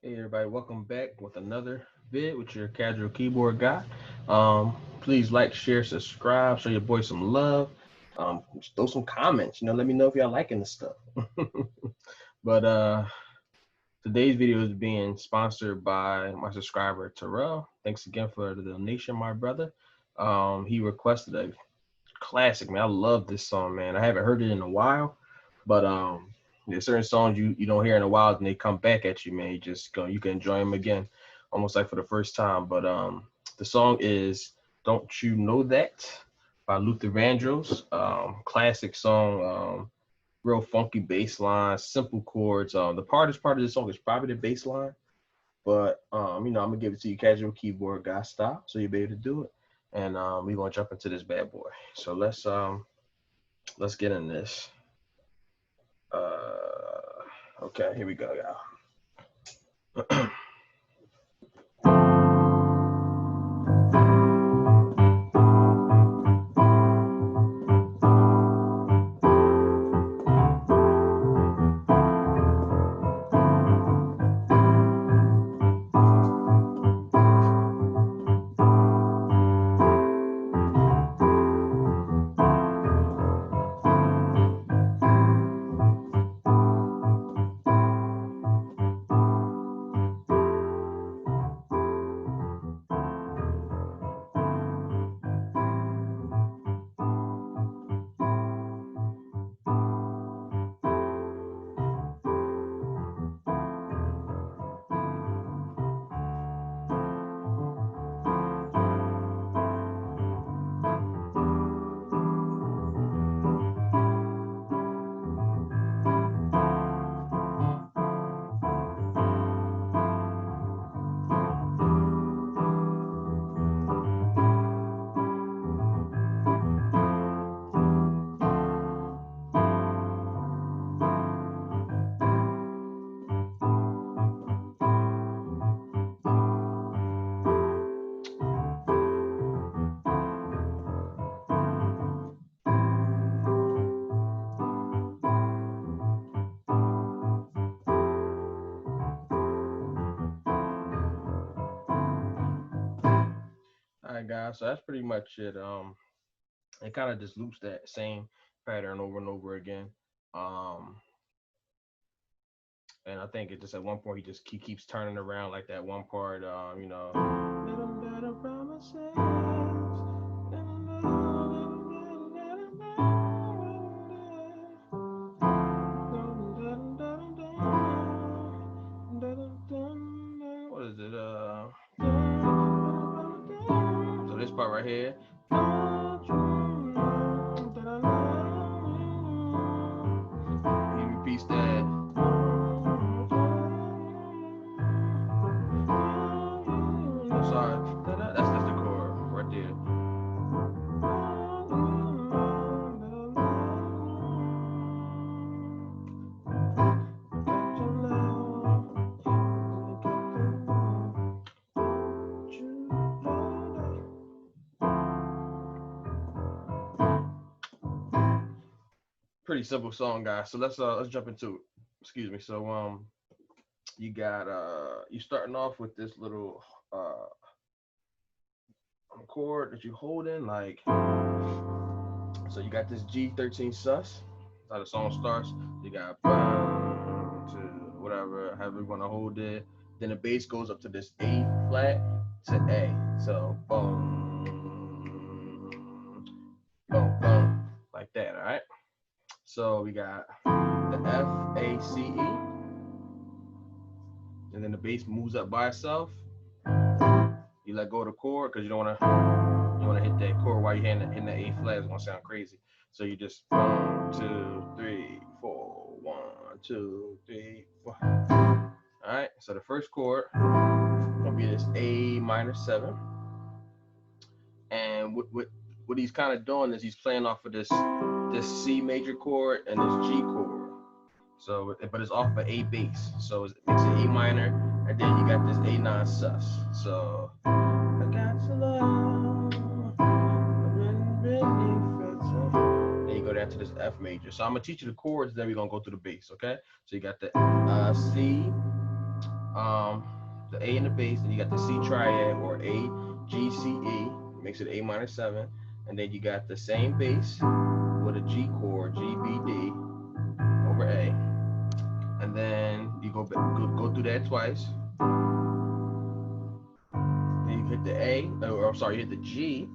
Hey everybody, welcome back with another vid with your casual keyboard guy. Please like, share, subscribe, show your boy some love. Just throw some comments. Let me know if y'all liking this stuff. but Today's video is being sponsored by my subscriber Terrell. Thanks again for the donation, my brother. He requested a classic, man. I love this song, man. I haven't heard it in a while, but there's certain songs you don't hear in a while and they come back at you, man. You can enjoy them again, almost like for the first time. But the song is "Don't You Know That" by Luther Vandross. Classic song. Real funky bass line, simple chords. The hardest part of the song is probably the bass line, but I'm gonna give it to you casual keyboard guy style, so you'll be able to do it. And we're gonna jump into this bad boy. So let's get in this. Okay, here we go, y'all. All right, guys. So that's pretty much it. It kind of just loops that same pattern over and over again. Um, and I think it just at one point he keeps turning around like that one part. Little better promises. What is it? So this part right here. He repeats that. I'm sorry. That's the chord right there. Pretty simple song, guys. So let's jump into it. Excuse me. So you starting off with this little chord that you holding like, so you got this G13 sus. That's how the song starts. You got to whatever, however you want to hold it. Then the bass goes up to this A flat to A. So boom, boom, boom, like that. All right. So we got the F A C E, and then the bass moves up by itself. You let go of the chord because you want to hit that chord while you're hitting the A flat. It's gonna sound crazy. So you just 1, 2, 3, 4, 1, 2, 3, 4. All right. So the first chord gonna be this A minor 7, and what he's kind of doing is he's playing off of this C major chord and this G chord. So, but it's off of A bass. So it makes it A minor, and then you got this A9 sus. So I got to love. Then you go down to this F major. So I'm gonna teach you the chords, then we're gonna go through the bass, okay? So you got the C, the A in the bass, then you got the C triad or A, G, C, E, makes it A minor 7, and then you got the same bass with a G chord, G, B, D over A, and then you go through that twice. Then you hit the A, or I'm sorry, you hit the G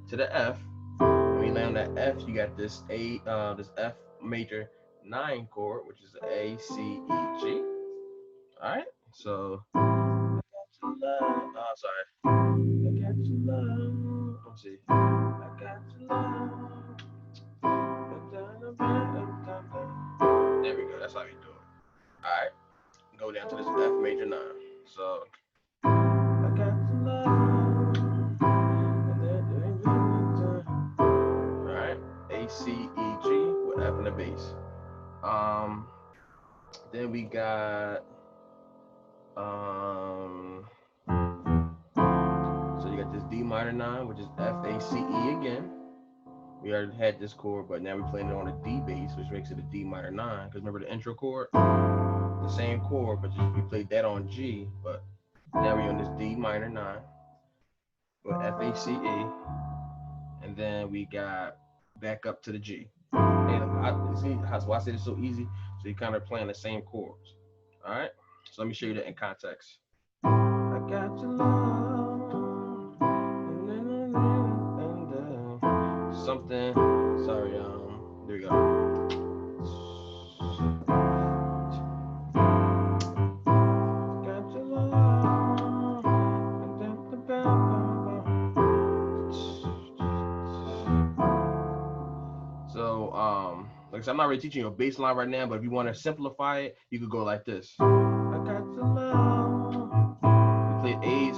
to the F. When you land on that F, you got this this F major 9 chord, which is A, C, E, G. All right, so I got your love. Oh, sorry. I got your love. Let's see. I got your love. There we go. That's how you do it. All right, go down to this F major 9. So I got your love. All right, A, C, E, G with F in the bass. Then we got so you got this D minor 9, which is F, A, C, E again. We already had this chord, but now we're playing it on a D bass, which makes it a D minor 9. Because remember the intro chord? The same chord, but just we played that on G, but now we're on this D minor 9 with F, A, C, E. And then we got back up to the G. And see why I said it's so easy? So you're kind of playing the same chords. All right? So let me show you that in context. I got your love. Something. Sorry, there we go. Got your love. So, like I said, I'm not really teaching you a bass line right now, but if you want to simplify it, you could go like this. I got your love. You play A's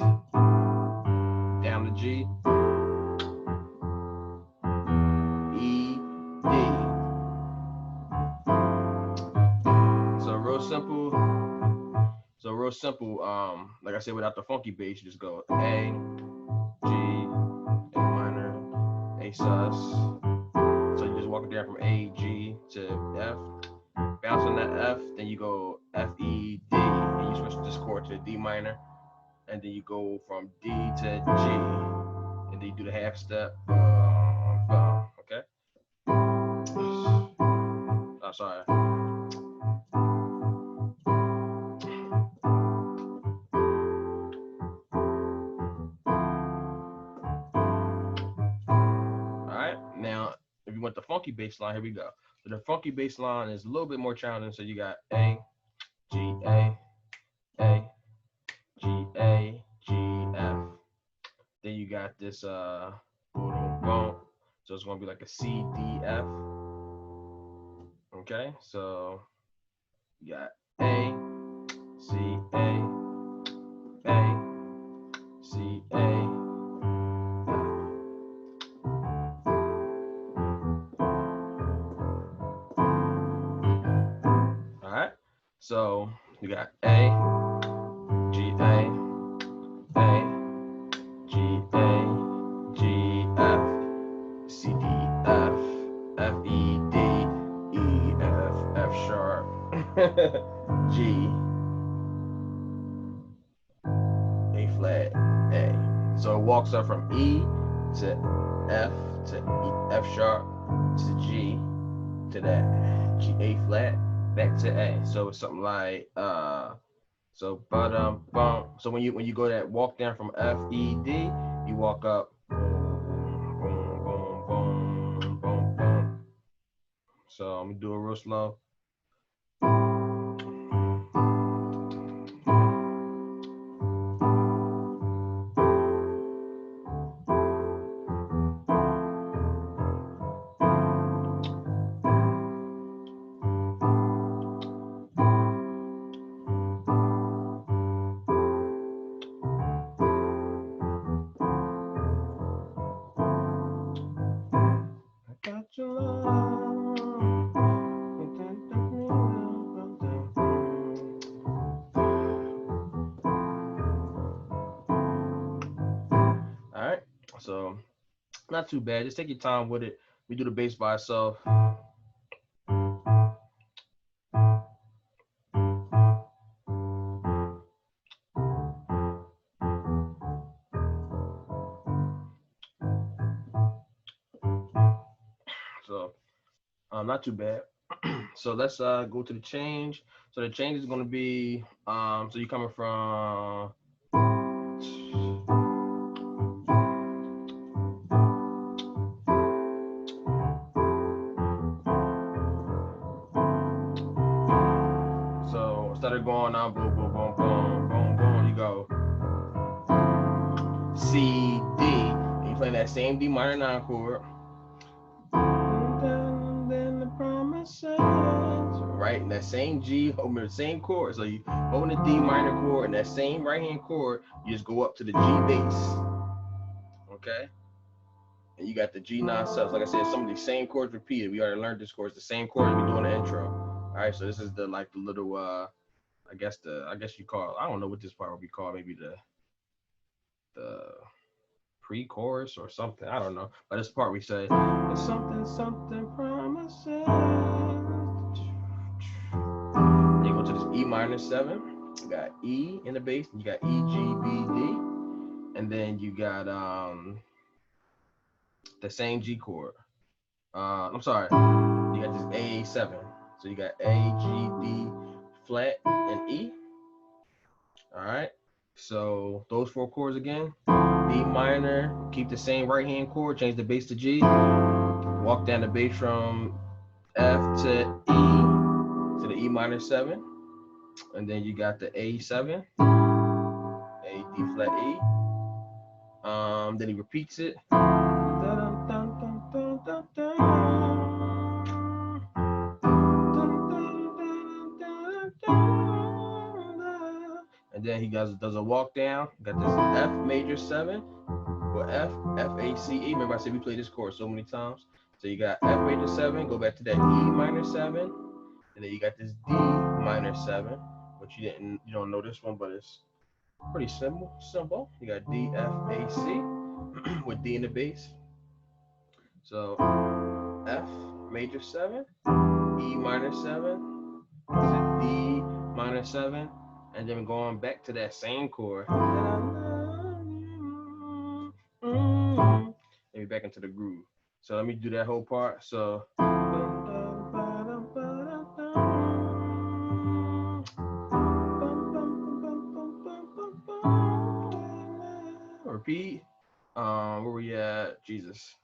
down to G, E, D. So real simple. Like I said, without the funky bass, you just go A, G, A minor, A sus. So you just walk it down from A, G to F. Bounce on that F, then you go F, E, D, and you switch this chord to D minor, and then you go from D to G, and then you do the half step. Okay. Oh, sorry. All right. Now, if you want the funky bass line, here we go. So the funky bass line is a little bit more challenging. So you got A, G, A, G, A, G, F. Then you got this boom, boom. So it's gonna be like a C, D, F. Okay, so you got A, C, A, C, A, F. All right, so you got A, G, A, G, A, G, F, C, D, F, F, E, D, E, F, F sharp, G, A flat, A. So it walks up from E to F to E, F sharp to G to that G, A flat back to A. So it's something like so bum. So when you go that walk down from F, E, D, you walk up boom, boom, boom, boom, boom, boom. So I'm gonna do it real slow. All right, so not too bad. Just take your time with it. We do the bass by itself. So not too bad. So let's go to the change. So the change is going to be so you're coming from so instead of going on boom boom boom boom boom boom, you go C D and you playing that same D minor 9 chord. Then the promises, right? And that same G, the same chord. So you holding the D minor chord and that same right hand chord, you just go up to the G bass. Okay? And you got the G9 subs. Like I said, some of these same chords repeated. We already learned this chord. It's the same chord we do in the intro. All right, so this is the like the little I guess you call, I don't know what this part would be called, maybe the pre-chorus or something. I don't know. But this part we say it's something promises. Then you go to this E minor 7. You got E in the bass, and you got E, G, B, D, and then you got the same G chord. I'm sorry, you got this A7. So you got A, G, D, flat, and E. All right. So those 4 chords again. D minor, keep the same right hand chord, change the bass to G, walk down the bass from F to E to the E minor 7, and then you got the A7, A, D flat, E. Then he repeats it. And then he does a walk down, got this F major 7, or F, A, C, E. Remember I said we played this chord so many times. So you got F major 7, go back to that E minor 7, and then you got this D minor 7, which you don't know this one, but it's pretty simple. You got D, F, A, C with D in the bass. So F major 7, E minor 7, D minor 7, and then going back to that same chord. Maybe back into the groove. So let me do that whole part. So repeat. Where we at? Jesus.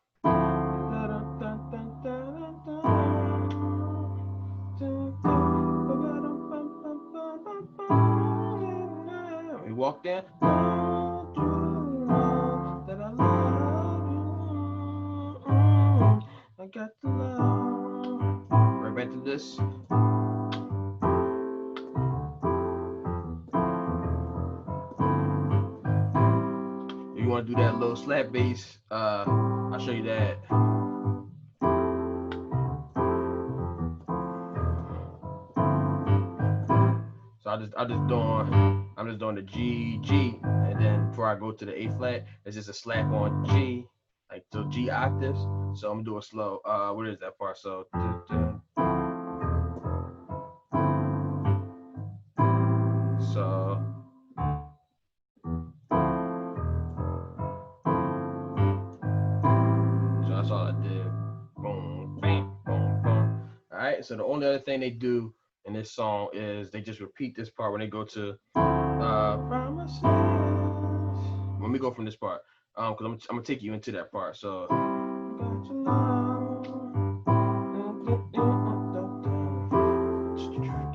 We walked in. I got the love. Right back to this. If you want to do that little slap bass, I'll show you that. So I'm just doing the G, and then before I go to the A flat, it's just a slap on G, like so G octaves. So I'm gonna do it slow. What is that part? So that's all I did. Boom, bam, boom, boom. All right. So the only other thing they do in this song is they just repeat this part when they go to promises. Let me go from this part, because I'm gonna take you into that part. So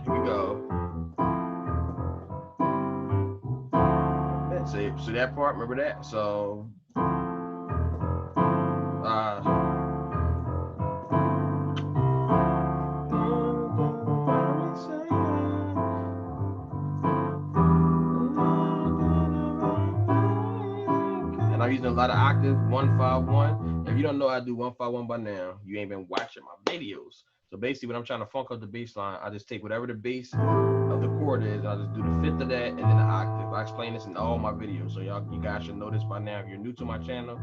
here we go. So that part, remember that? So and I'm using a lot of octaves, 1-5-1. If you don't know how to do 1-5-1 by now, you ain't been watching my videos. So basically when I'm trying to funk up the bass line, I just take whatever the bass of the chord is, and I'll just do the 5th of that and then the octave. I explain this in all my videos, so you guys should know this by now if you're new to my channel.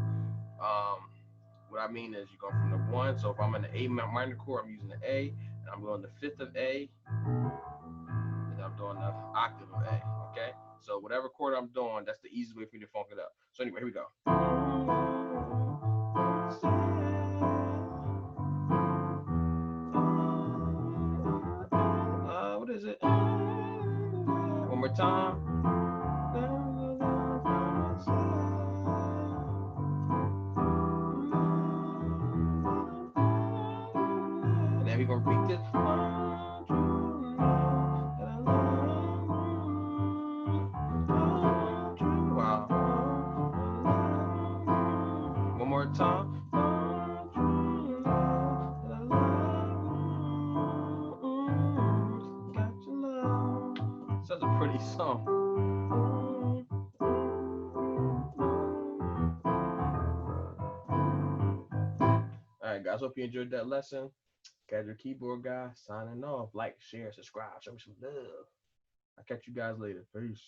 What I mean is you go from the 1, so if I'm in the A minor chord, I'm using the A, and I'm going the 5th of A, and I'm doing the octave of A, okay? So whatever chord I'm doing, that's the easiest way for me to funk it up. So anyway, here we go. more time. And then we're gonna repeat this. Wow. One more time. Such a pretty song. All right, guys. Hope you enjoyed that lesson. Casual Keyboard Guy signing off. Like, share, subscribe, show me some love. I'll catch you guys later. Peace.